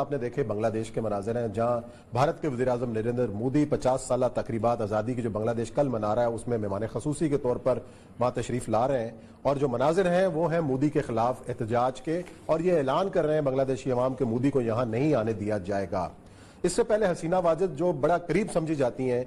آپ نے دیکھے بنگلہ دیش کے مناظر ہیں جہاں بھارت کے وزیر اعظم نریندر مودی 50 سالہ تقریبات آزادی کی جو بنگلہ دیش کل منا رہا ہے اس میں مہمان خصوصی کے طور پر وہاں تشریف لا رہے ہیں، اور جو مناظر ہیں وہ ہیں مودی کے خلاف احتجاج کے، اور یہ اعلان کر رہے ہیں بنگلہ دیشی عوام کہ مودی کو یہاں نہیں آنے دیا جائے گا۔ اس سے پہلے حسینہ واجد جو بڑا قریب سمجھی جاتی ہیں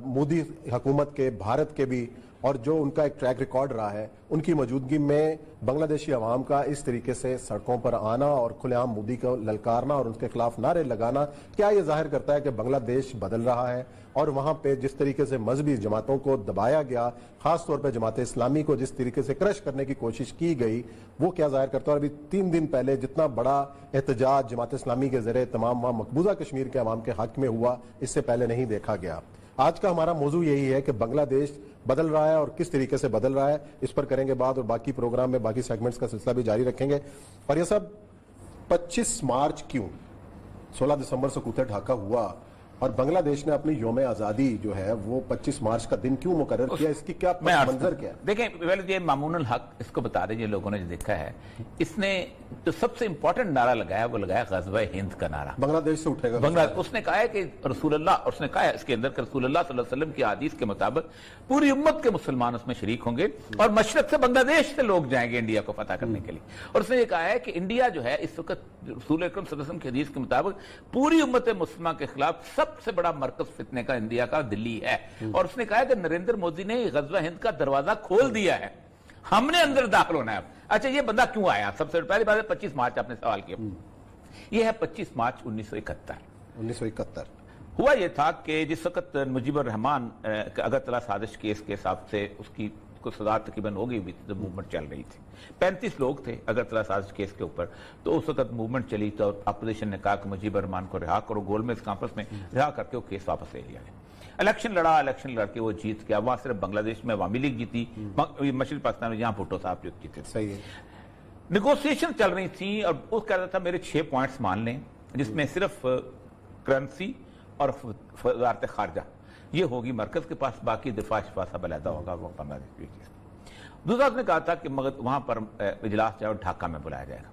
مودی حکومت کے، بھارت کے بھی، اور جو ان کا ایک ٹریک ریکارڈ رہا ہے، ان کی موجودگی میں بنگلہ دیشی عوام کا اس طریقے سے سڑکوں پر آنا اور کھلے عام مودی کو للکارنا اور ان کے خلاف نعرے لگانا، کیا یہ ظاہر کرتا ہے کہ بنگلہ دیش بدل رہا ہے؟ اور وہاں پہ جس طریقے سے مذہبی جماعتوں کو دبایا گیا، خاص طور پہ جماعت اسلامی کو جس طریقے سے کرش کرنے کی کوشش کی گئی، وہ کیا ظاہر کرتا ہے؟ اور ابھی 3 دن پہلے جتنا بڑا احتجاج جماعت اسلامی کے ذریعے تمام وہاں مقبوضہ کشمیر کے عوام کے حق میں ہوا، اس سے پہلے نہیں دیکھا گیا۔ آج کا ہمارا موضوع یہی ہے کہ بنگلہ دیش بدل رہا ہے اور کس طریقے سے بدل رہا ہے، اس پر کریں گے بات، اور باقی پروگرام میں باقی سیگمنٹس کا سلسلہ بھی جاری رکھیں گے۔ اور یہ سب 25 مارچ کیوں 16 دسمبر سے کوتھے ڈھاکہ ہوا، اور بنگلہ دیش نے اپنی یوم آزادی جو ہے وہ 25 مارچ کا دن کیوں مقرر کیا، اس کی کیا منظر کیا ہے؟ دیکھیں پہلے یہ مامون الحق اس کو بتا دیں، یہ لوگوں نے جو دیکھا ہے، اس نے جو سب سے امپورٹنٹ نعرہ لگایا وہ لگایا غزوہ ہند کا نعرہ، بنگلہ دیش سے اٹھے گا بنگلہ۔ اس نے کہا ہے کہ رسول اللہ، اس نے کہا ہے اس کے اندر کہ رسول اللہ صلی اللہ علیہ وسلم کی حدیث کے مطابق پوری امت کے مسلمان اس میں شریک ہوں گے، اور مشرق سے بنگلہ دیش سے لوگ جائیں گے انڈیا کو فتح کرنے کے لیے۔ اور اس نے یہ کہا ہے کہ انڈیا جو ہے اس وقت رسول اکرم صلی اللہ علیہ وسلم کی حدیث کے مطابق پوری امت مسلمہ کے خلاف سب سے بڑا مرکز فتنے کا انڈیا کا دلی ہے، اور اس نے کہا ہے کہ نریندر مودی نے غزوہ ہند کا دروازہ کھول دیا ہے، ہم نے اندر داخل ہونا ہے۔ اچھا یہ بندہ کیوں آیا؟ سب سے پہلی بات ہے 25 مارچ آپ نے سوال کیا، یہ ہے 25 مارچ 1971۔ ہوا یہ تھا کہ جس وقت مجیب الرحمان اگرتلہ سازش کیس کے حساب سے اس کی کو سزا تقریباً ہو گئی ہوئی تھی، موومنٹ چل رہی تھی، 35 لوگ تھے اگرتلہ سازش کیس کے اوپر، تو اس وقت موومنٹ چلی تو اپوزیشن نے کہا کہ مجیب الرحمان کو رہا کرو، گول میز کانفرنس میں رہا کر کے وہ کیس واپس لے لیا گیا۔ الیکشن لڑا، الیکشن لڑ کے وہ جیت گیا، وہاں صرف بنگلہ دیش میں عوامی لیگ جیتی، مشرقی پاکستان میں جہاں بھٹو صاحب جیتے تھے۔ صحیح ہے۔ نیگوسیشن چل رہی تھی، اور وہ کہہ رہا تھا میرے 6 پوائنٹس مان لیں، جس میں صرف کرنسی اور وزارت خارجہ یہ ہوگی مرکز کے پاس، باقی دفاع شفا سب علیحدہ ہوگا، وہ بنگلہ دیش کی چیز۔ دوسرا اس نے کہا تھا کہ وہاں پر اجلاس جائے اور ڈھاکہ میں بلایا جائے گا۔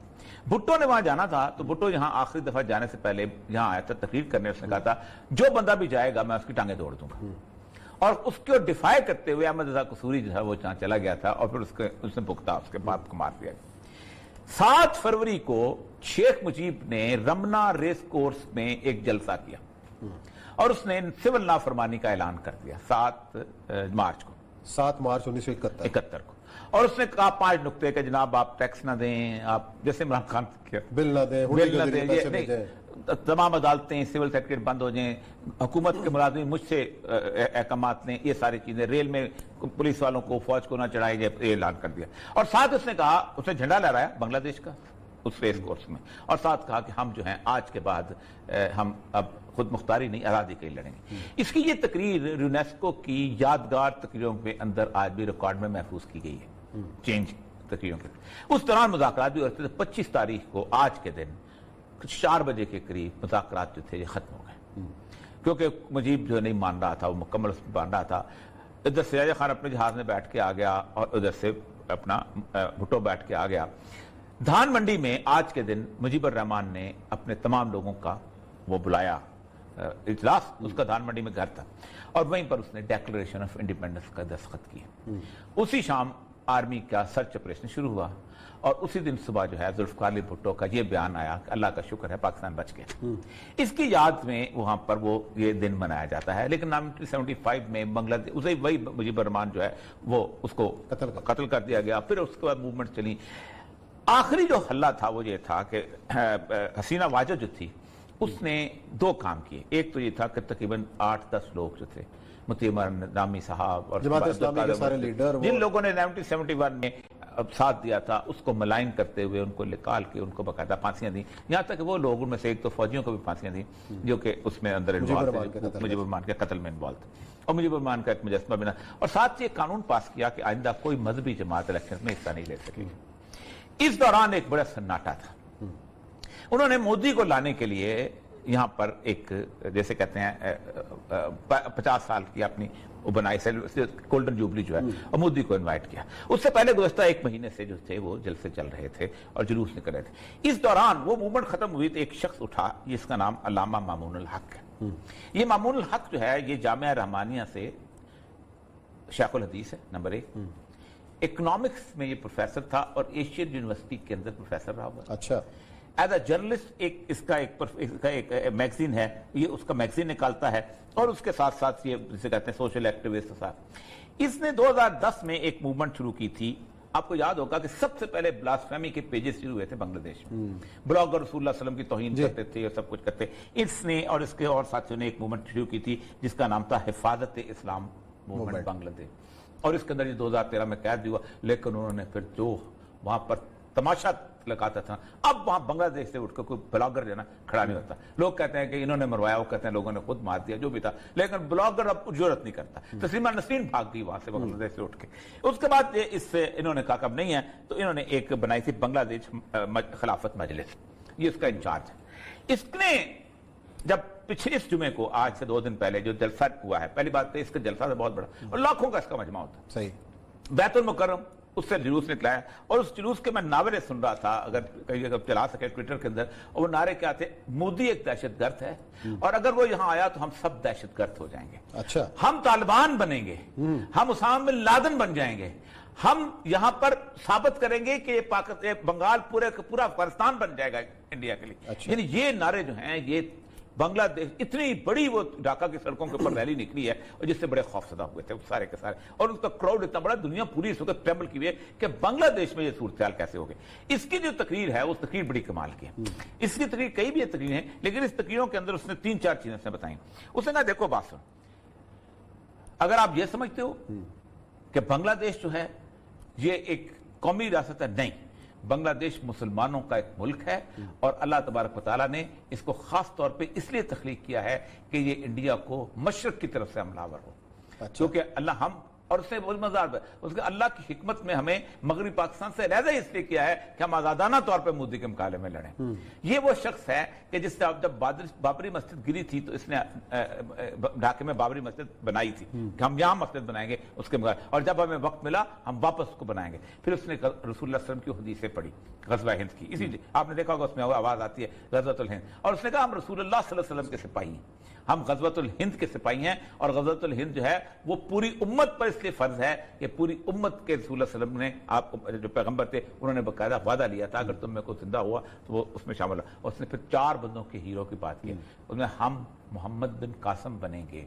بھٹو نے وہاں جانا تھا، تو بھٹو یہاں آخری دفعہ جانے سے پہلے یہاں آیا تھا تقریر کرنے، اس نے کہا تھا جو بندہ بھی جائے گا میں اس کی ٹانگیں توڑ دوں گا، اور اس کو ڈیفائی کرتے ہوئے احمد رضا قصوری جو ہے وہ جہاں چلا گیا تھا، اور پھر اس نے بھگتا، اس کے باپ کو مار دیا۔ 7 فروری کو شیخ مجیب نے رمنا ریس کورس میں ایک جلسہ کیا، اور اس نے سول نافرمانی کا اعلان کر دیا 7 مارچ 1971 کو، اور اس نے کہا 5 نقطے کہ جناب آپ ٹیکس نہ دیں، آپ جیسے عمران خان بل نہ دیں، تمام عدالتیں سول سیکٹر بند ہو جائیں، حکومت کے ملازمین مجھ سے احکامات لیں، یہ ساری چیزیں، ریل میں پولیس والوں کو فوج کو نہ چڑھائے جائے، یہ اعلان کر دیا۔ اور ساتھ اس نے کہا، اس نے جھنڈا لہرایا بنگلہ دیش کا اس ریس کورس میں، اور ساتھ کہا کہ ہم جو ہیں آج کے بعد ہم اب خود مختاری نہیں آزادی کے لیے لڑیں گے۔ اس کی یہ تقریر یونیسکو کی یادگار تقریروں کے اندر آج بھی ریکارڈ میں محفوظ کی گئی ہے، چینج تقریروں کے۔ اس دوران مذاکرات بھی ہوتے تھے۔ 25 تاریخ کو آج کے دن 4 بجے کے قریب مذاکرات جو تھے یہ ختم ہو گئے، کیونکہ مجیب جو نہیں مان رہا تھا، وہ مکمل مان رہا تھا۔ ادھر سے راجہ خان اپنے جہاز میں بیٹھ کے آ گیا، اور ادھر سے اپنا بھٹو بیٹھ کے آ گیا۔ دھان منڈی میں آج کے دن مجیب الرحمان نے اپنے تمام لوگوں کا وہ بلایا اجلاس، اس کا دھان منڈی میں گھر تھا، اور وہیں پر اس نے ڈیکلریشن آف انڈیپینڈنس کا دستخط کیا۔ اسی شام آرمی کا سرچ آپریشن شروع ہوا، اور اسی دن صبح جو ہے ذوالفقار علی بھٹو کا یہ بیان آیا کہ اللہ کا شکر ہے پاکستان بچ گیا۔ اس کی یاد میں وہاں پر وہ یہ دن منایا جاتا ہے۔ لیکن 1975 میں بنگلہ دیش وہی مجیب الرحمان جو ہے وہ اس کو قتل کر دیا گیا، پھر اس کے بعد موومنٹ چلی۔ آخری جو حلہ تھا وہ یہ تھا کہ حسینہ واجد جو تھی اس نے 2 کام کیے۔ ایک تو یہ تھا کہ تقریباً 8-10 لوگ جو تھے، متی عمر نامی صاحب اور جماعت اسلامی کے سارے لیڈر، جن لوگوں نے 1971 میں ساتھ دیا تھا، اس کو ملائن کرتے ہوئے ان کو نکال کے ان کو باقاعدہ پھانسیاں دیں، یہاں تک کہ وہ لوگوں ان میں سے ایک تو فوجیوں کو بھی پھانسیاں دیں جو کہ اس میں اندر مجیب الرحمان کے قتل میں انوالو تھے، اور مجیب الرحمان کا ایک مجسمہ بنا، اور ساتھ ہی ایک قانون پاس کیا کہ آئندہ کوئی مذہبی جماعت الیکشن میں حصہ نہیں لے سکے گی۔ اس دوران ایک بڑا سناٹا تھا۔ انہوں نے مودی کو لانے کے لیے یہاں پر ایک جیسے کہتے ہیں 50 سال کی اپنی وہ بنائی گولڈن جوبلی جو ہے، اور مودی کو انوائٹ کیا. اس سے پہلے گزشتہ ایک مہینے سے جو تھے وہ جلسے چل رہے تھے اور جلوس نکل رہے تھے. اس دوران وہ موومنٹ ختم ہوئی تو ایک شخص اٹھا جس کا نام علامہ مامون الحق ہے. یہ مامون الحق جو ہے یہ جامعہ رحمانیہ سے شیخ الحدیث ہے نمبر 1. اکنامکس میں یہ پروفیسر تھا اور ایشین یونیورسٹی کے اندر پروفیسر رہا ہوا. اچھا. ایز اے جرنلسٹ اس کا ایک میگزین ہے، یہ اس کا میگزین نکالتا ہے اور اس کے ساتھ ساتھ یہ جسے کہتے ہیں سوشل ایکٹیوسٹ تھا. اس نے 2010 میں ایک موومنٹ شروع کی تھی. آپ کو یاد ہوگا کہ سب سے پہلے بلاسفیمی کے پیجز شروع ہوئے تھے بنگلہ دیش میں. بلاگر رسول اللہ علیہ وسلم کی توہین کرتے تھے اور سب کچھ کرتے. اس نے اور اس کے اور ساتھیوں نے ایک موومنٹ شروع کی تھی جس کا نام تھا حفاظت اسلام موومنٹ بنگلہ دیش. اور اس کے اندر یہ 2013 میں قید بھی ہوا، لیکن انہوں نے پھر جو وہاں پر تماشا لگاتا تھا، اب وہاں بنگلہ دیش سے اٹھ کر کوئی بلاگر جو ہے نا کھڑا نہیں ہوتا. لوگ کہتے ہیں کہ انہوں نے مروایا، وہ کہتے ہیں لوگوں نے خود مار دیا، جو بھی تھا، لیکن بلاگر اب جرأت نہیں کرتا. تسلیمہ نسرین بھاگ گئی وہاں سے بنگلہ دیش سے اٹھ کے. اس کے بعد اس سے انہوں نے کہا کہ اب نہیں ہے، تو انہوں نے ایک بنائی تھی بنگلہ دیش خلافت مجلس، یہ اس کا انچارج ہے. اس نے جب پچھلے اس جمعے کو آج سے 2 دن پہلے جو جلسہ ہوا ہے، پہلی بات تو اس کا جلسہ تو بہت بڑا اور لاکھوں کا اس کا مجمع ہوتا ہے. صحیح. بیت المکرم اس سے جلوس نکلا ہے اور اس جلوس کے میں نعرے سن رہا تھا، اگر کہیں اگر چلا سکے ٹویٹر کے اندر، اور وہ نعرے کیا تھے؟ مودی ایک دہشت گرد ہے اور اگر وہ یہاں آیا تو ہم سب دہشت گرد ہو جائیں گے. اچھا. ہم طالبان بنیں گے، ہم اسامہ بن لادن بن جائیں گے، ہم یہاں پر ثابت کریں گے کہ بنگال پورا افغانستان بن جائے گا انڈیا کے لیے. یعنی یہ نعرے جو ہیں یہ بنگلہ دیش اتنی بڑی وہ ڈھاکہ کی سڑکوں کے اوپر ریلی نکلی ہے اور جس سے بڑے خوف زدہ ہوئے تھے سارے کے سارے، اور اس کا کراؤڈ اتنا بڑا، دنیا پوری اس وقت ٹریمبل کی ہوئی ہے کہ بنگلہ دیش میں یہ صورتحال کیسے ہو گئی. اس کی جو تقریر ہے وہ تقریر بڑی کمال کی ہے. اس کی تقریر کئی بھی تقریر ہیں لیکن اس تقریروں کے اندر اس نے 3-4 چیزیں سے بتائیں. اس نے کہا دیکھو بات سن، اگر آپ یہ سمجھتے ہو کہ بنگلہ دیش جو ہے یہ ایک قومی ریاست ہے، نہیں، بنگلہ دیش مسلمانوں کا ایک ملک ہے اور اللہ تبارک و تعالیٰ نے اس کو خاص طور پہ اس لیے تخلیق کیا ہے کہ یہ انڈیا کو مشرق کی طرف سے حملہ ہو. کیونکہ اللہ ہم اور اس سے مزار اس کے اللہ کی حکمت میں ہمیں مغربی پاکستان سے علیحدہ اس لیے کیا ہے کہ ہم آزادانہ طور پہ مودی کے مقابلے میں لڑیں. یہ وہ شخص ہے کہ جس سے جب بابری مسجد گری تھی تو اس نے ڈھاکے میں بابری مسجد بنائی تھی کہ ہم یہاں مسجد بنائیں گے اس کے مقابلے، اور جب ہمیں وقت ملا ہم واپس اس کو بنائیں گے. پھر اس نے رسول اللہ صلی اللہ علیہ وسلم کی حدیثیں پڑھی غزوہ ہند کی، اسی لیے آپ نے دیکھا ہوگا اس میں آواز آتی ہے غزوۃ الہند، اور اس نے کہا ہم رسول اللہ صلی اللہ علیہ وسلم کے سپاہی ہیں، ہم غزوۃ الہند کے سپاہی ہیں، اور غزوۃ الہند جو ہے وہ پوری امت پر اس لیے فرض ہے کہ پوری امت کے رسول اللہ صلی اللہ علیہ وسلم نے آپ جو پیغمبر تھے انہوں نے باقاعدہ وعدہ لیا تھا اگر تم میں کوئی زندہ ہوا تو وہ اس میں شامل ہوا. اور اس نے پھر 4 بندوں کے ہیرو کی بات کی، اس میں ہم محمد بن قاسم بنیں گے.